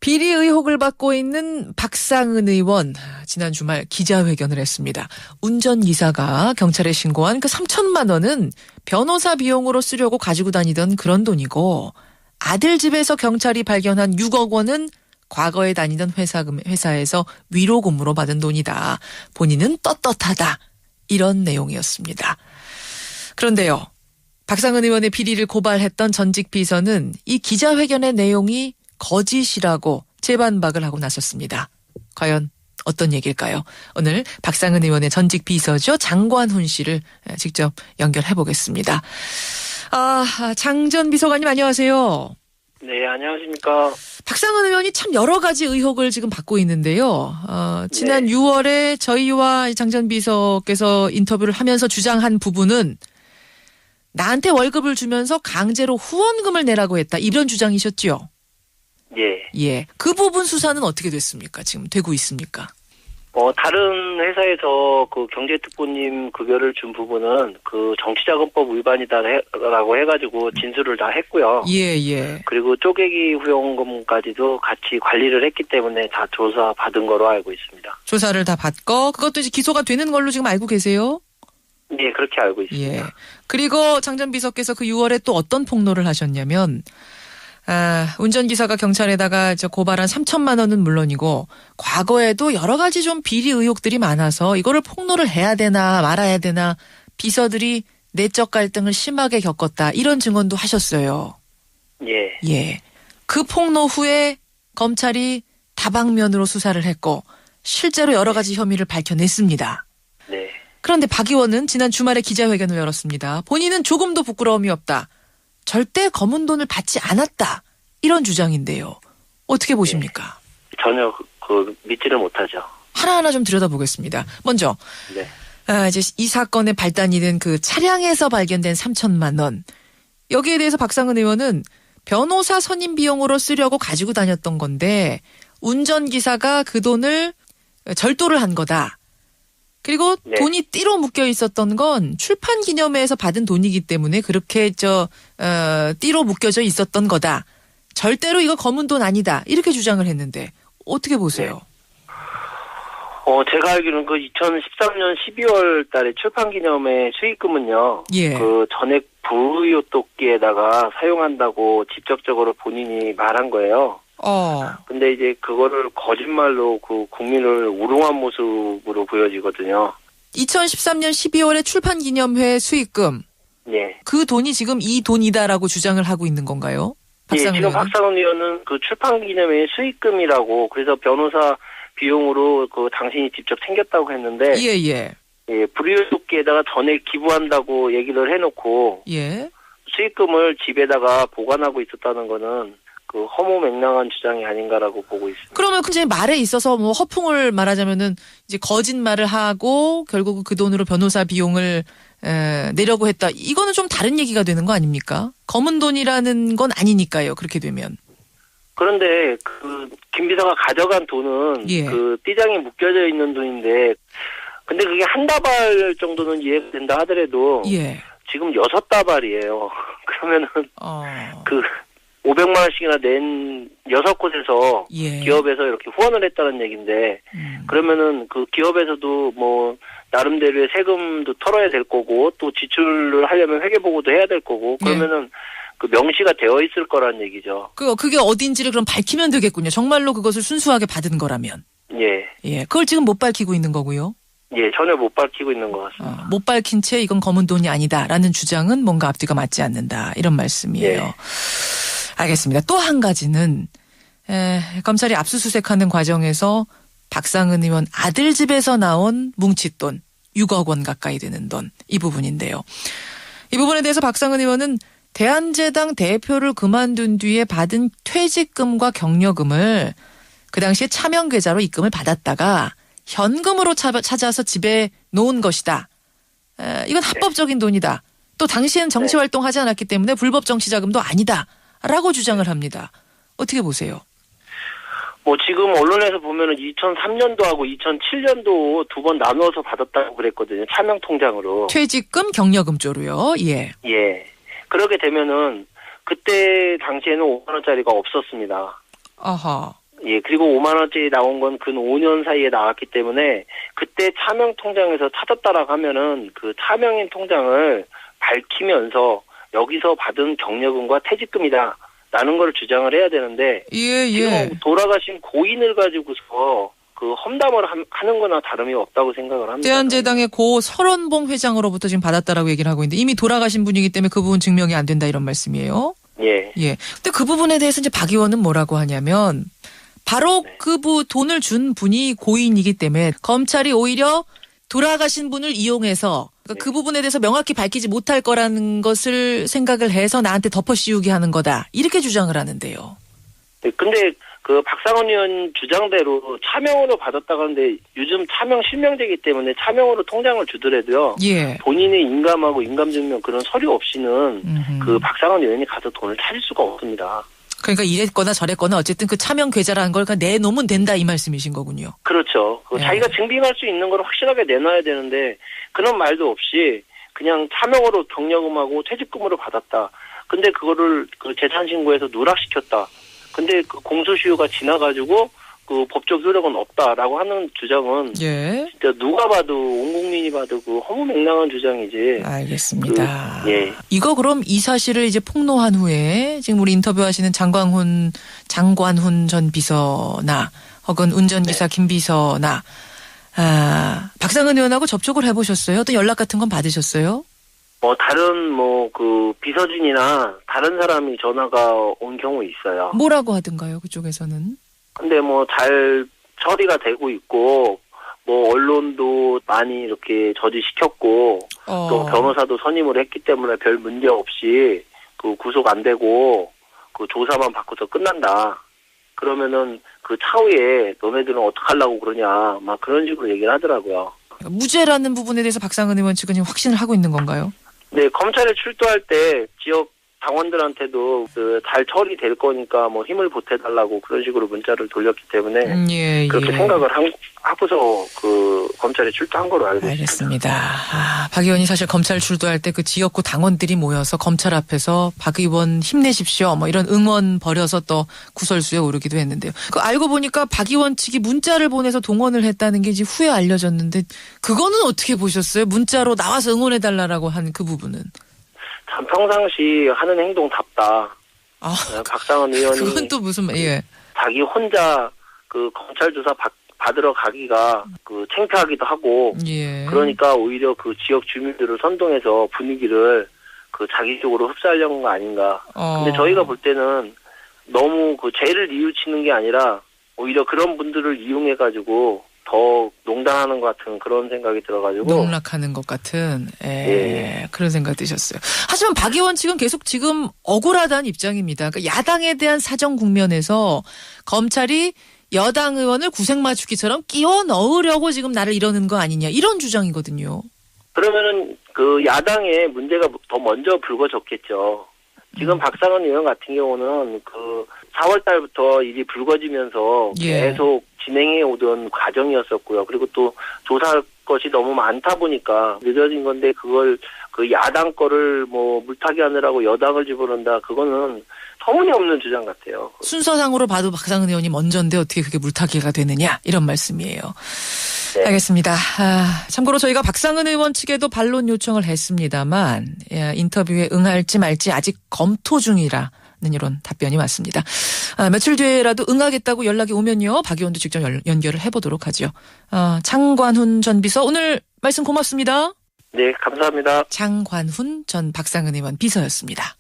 비리 의혹을 받고 있는 박상은 의원, 지난 주말 기자회견을 했습니다. 운전기사가 경찰에 신고한 그 3천만 원은 변호사 비용으로 쓰려고 가지고 다니던 그런 돈이고, 아들 집에서 경찰이 발견한 6억 원은 과거에 다니던 회사에서 위로금으로 받은 돈이다. 본인은 떳떳하다. 이런 내용이었습니다. 그런데요, 박상은 의원의 비리를 고발했던 전직 비서는 이 기자회견의 내용이 거짓이라고 재반박을 하고 나섰습니다. 과연 어떤 얘기일까요? 오늘 박상은 의원의 전직 비서죠. 장관훈 씨를 직접 연결해 보겠습니다. 장 전 비서관님 안녕하세요. 네, 안녕하십니까. 박상은 의원이 참 여러 가지 의혹을 지금 받고 있는데요. 지난 6월에 저희와 장 전 비서께서 인터뷰를 하면서 주장한 부분은 나한테 월급을 주면서 강제로 후원금을 내라고 했다. 이런 주장이셨죠? 예. 그 부분 수사는 어떻게 됐습니까? 지금 되고 있습니까? 다른 회사에서 그 경제특보님 급여를 준 부분은 그 정치자금법 위반이다라고 해가지고 진술을 다 했고요. 예. 그리고 쪼개기 후원금까지도 같이 관리를 했기 때문에 다 조사 받은 거로 알고 있습니다. 조사를 다 받고 그것도 이제 기소가 되는 걸로 지금 알고 계세요? 네, 그렇게 알고 있습니다. 예. 그리고 장 전 비서께서 그 6월에 또 어떤 폭로를 하셨냐면, 운전기사가 경찰에다가 고발한 3천만 원은 물론이고 과거에도 여러 가지 좀 비리 의혹들이 많아서 이거를 폭로를 해야 되나 말아야 되나 비서들이 내적 갈등을 심하게 겪었다. 이런 증언도 하셨어요. 예. 그 폭로 후에 검찰이 다방면으로 수사를 했고 실제로 여러 가지 혐의를 밝혀냈습니다. 네. 그런데 박 의원은 지난 주말에 기자회견을 열었습니다. 본인은 조금도 부끄러움이 없다. 절대 검은 돈을 받지 않았다. 이런 주장인데요. 어떻게 보십니까? 전혀 믿지를 못하죠. 하나하나 좀 들여다보겠습니다. 먼저 이제 이 사건의 발단이 된 그 차량에서 발견된 3천만 원. 여기에 대해서 박상은 의원은 변호사 선임 비용으로 쓰려고 가지고 다녔던 건데 운전기사가 그 돈을 절도를 한 거다. 그리고 돈이 띠로 묶여 있었던 건 출판 기념회에서 받은 돈이기 때문에 그렇게 띠로 묶여져 있었던 거다. 절대로 이거 검은 돈 아니다. 이렇게 주장을 했는데 어떻게 보세요? 제가 알기로는 그 2013년 12월 달에 출판 기념회 수익금은요. 그 전액 불우유토끼에다가 사용한다고 직접적으로 본인이 말한 거예요. 근데 이제 그거를 거짓말로 그 국민을 우롱한 모습으로 보여지거든요. 2013년 12월에 출판 기념회 수익금. 네. 그 돈이 지금 이 돈이다라고 주장을 하고 있는 건가요? 박상은 지금 박상은 의원은 그 출판 기념회 수익금이라고 그래서 변호사 비용으로 그 당신이 직접 챙겼다고 했는데. 예, 불우유토끼에다가 전액 기부한다고 얘기를 해놓고. 수익금을 집에다가 보관하고 있었다는 거는 그 허무맹랑한 주장이 아닌가라고 보고 있습니다. 그러면 그 말에 있어서 뭐 허풍을 말하자면은 이제 거짓말을 하고 결국 그 돈으로 변호사 비용을 내려고 했다. 이거는 좀 다른 얘기가 되는 거 아닙니까? 검은 돈이라는 건 아니니까요. 그렇게 되면. 그런데 그 김 비서가 가져간 돈은 그 띠장이 묶여져 있는 돈인데, 근데 그게 한 다발 정도는 이해가 된다 하더라도 지금 6다발이에요. 그러면은 그 500만 원씩이나 낸 6곳에서 기업에서 이렇게 후원을 했다는 얘기인데 그러면은 그 기업에서도 뭐 나름대로의 세금도 털어야 될 거고 또 지출을 하려면 회계보고도 해야 될 거고 그러면은 그 명시가 되어 있을 거란 얘기죠. 그게 어딘지를 그럼 밝히면 되겠군요. 정말로 그것을 순수하게 받은 거라면. 그걸 지금 못 밝히고 있는 거고요. 전혀 못 밝히고 있는 것 같습니다. 못 밝힌 채 이건 검은 돈이 아니다라는 주장은 뭔가 앞뒤가 맞지 않는다. 이런 말씀이에요. 알겠습니다. 또 한 가지는 검찰이 압수수색하는 과정에서 박상은 의원 아들 집에서 나온 뭉칫돈 6억 원 가까이 되는 돈 이 부분인데요. 이 부분에 대해서 박상은 의원은 대한제당 대표를 그만둔 뒤에 받은 퇴직금과 격려금을 그 당시에 차명계좌로 입금을 받았다가 현금으로 찾아서 집에 놓은 것이다. 이건 합법적인 돈이다. 또 당시에는 정치활동하지 않았기 때문에 불법 정치자금도 아니다. 라고 주장을 합니다. 어떻게 보세요? 뭐 지금 언론에서 보면은 2003년도하고 2007년도 두 번 나누어서 받았다고 그랬거든요. 차명 통장으로. 퇴직금, 격려금 쪽으로요. 그렇게 되면은 그때 당시에는 5만 원짜리가 없었습니다. 예, 그리고 5만 원짜리 나온 건 근 5년 사이에 나왔기 때문에 그때 차명 통장에서 찾았다라고 하면은 그 차명인 통장을 밝히면서 여기서 받은 경력금과 퇴직금이다라는 걸 주장을 해야 되는데 지금 돌아가신 고인을 가지고서 그 험담을 하는 거나 다름이 없다고 생각을 합니다. 대한제당의 고 설원봉 회장으로부터 지금 받았다라고 얘기를 하고 있는데 이미 돌아가신 분이기 때문에 그 부분 증명이 안 된다 이런 말씀이에요. 예. 예. 근데 그 부분에 대해서 이제 박 의원은 뭐라고 하냐면 바로 그 돈을 준 분이 고인이기 때문에 검찰이 오히려 돌아가신 분을 이용해서 그러니까 그 부분에 대해서 명확히 밝히지 못할 거라는 것을 생각을 해서 나한테 덮어씌우게 하는 거다. 이렇게 주장을 하는데요. 네, 근데 그 박상원 의원 주장대로 차명으로 받았다고 하는데 요즘 차명 실명제이기 때문에 차명으로 통장을 주더라도요. 예. 본인의 인감하고 인감증명 그런 서류 없이는 그 박상원 의원이 가서 돈을 찾을 수가 없습니다. 그러니까 이랬거나 저랬거나 어쨌든 그 차명 계좌라는 걸 내놓으면 된다 이 말씀이신 거군요. 그렇죠. 예. 자기가 증빙할 수 있는 걸 확실하게 내놔야 되는데 그런 말도 없이 그냥 차명으로 경력금하고 퇴직금으로 받았다. 근데 그거를 그 재산신고에서 누락시켰다. 근데 그 공소시효가 지나가지고 그 법적 효력은 없다라고 하는 주장은 진짜 누가 봐도 온 국민이 봐도 그 허무맹랑한 주장이지. 알겠습니다. 이거 그럼 이 사실을 이제 폭로한 후에 지금 우리 인터뷰하시는 장관훈 전 비서나 혹은 운전기사 김 비서나 박상은 의원하고 접촉을 해보셨어요? 어떤 연락 같은 건 받으셨어요? 다른 그 비서진이나 다른 사람이 전화가 온 경우 있어요. 뭐라고 하던가요, 그쪽에서는? 근데 잘 처리가 되고 있고, 언론도 많이 이렇게 저지시켰고, 또 변호사도 선임을 했기 때문에 별 문제 없이 그 구속 안 되고, 그 조사만 받고서 끝난다. 그러면은 그 차후에 너네들은 어떡하려고 그러냐, 막 그런 식으로 얘기를 하더라고요. 무죄라는 부분에 대해서 박상은 의원 측은 지금 확신을 하고 있는 건가요? 네, 검찰에 출두할 때 지역 당원들한테도 잘 처리될 거니까 힘을 보태달라고 그런 식으로 문자를 돌렸기 때문에 그렇게 생각을 하고서 그 검찰에 출두한 거로 알고 있습니다. 알겠습니다. 박 의원이 사실 검찰 출두할 때 그 지역구 당원들이 모여서 검찰 앞에서 박 의원 힘내십시오 이런 응원 벌여서 또 구설수에 오르기도 했는데요. 알고 보니까 박 의원 측이 문자를 보내서 동원을 했다는 게 이제 후에 알려졌는데 그거는 어떻게 보셨어요? 문자로 나와서 응원해달라고 한 그 부분은. 참 평상시 하는 행동답다. 박상원 의원이 그건 또 무슨 자기 혼자 그 검찰 조사 받으러 가기가 그 창피하기도 하고 그러니까 오히려 그 지역 주민들을 선동해서 분위기를 그 자기 쪽으로 흡수하려는 거 아닌가. 근데 저희가 볼 때는 너무 그 죄를 뉘우치는 게 아니라 오히려 그런 분들을 이용해 가지고 더 농단하는 것 같은 그런 생각이 들어가지고. 농락하는 것 같은, 그런 생각 드셨어요. 하지만 박 의원 측은 계속 지금 억울하다는 입장입니다. 그러니까 야당에 대한 사정 국면에서 검찰이 여당 의원을 구색 맞추기처럼 끼워 넣으려고 지금 나를 이러는 거 아니냐 이런 주장이거든요. 그러면은 그 야당의 문제가 더 먼저 불거졌겠죠. 지금 박상원 의원 같은 경우는 그 4월 달부터 일이 불거지면서 계속 진행해 오던 과정이었었고요. 그리고 또 조사할 것이 너무 많다 보니까 늦어진 건데 그걸 그 야당 거를 물타기 하느라고 여당을 집어넣는다. 그거는 터무니없는 주장 같아요. 순서상으로 봐도 박상은 의원이 먼저인데 어떻게 그게 물타기가 되느냐 이런 말씀이에요. 네. 알겠습니다. 참고로 저희가 박상은 의원 측에도 반론 요청을 했습니다만 인터뷰에 응할지 말지 아직 검토 중이라는 이런 답변이 왔습니다. 며칠 뒤에라도 응하겠다고 연락이 오면요. 박 의원도 직접 연결을 해보도록 하죠. 장관훈 전 비서 오늘 말씀 고맙습니다. 네, 감사합니다. 장관훈 전 박상은 의원 비서였습니다.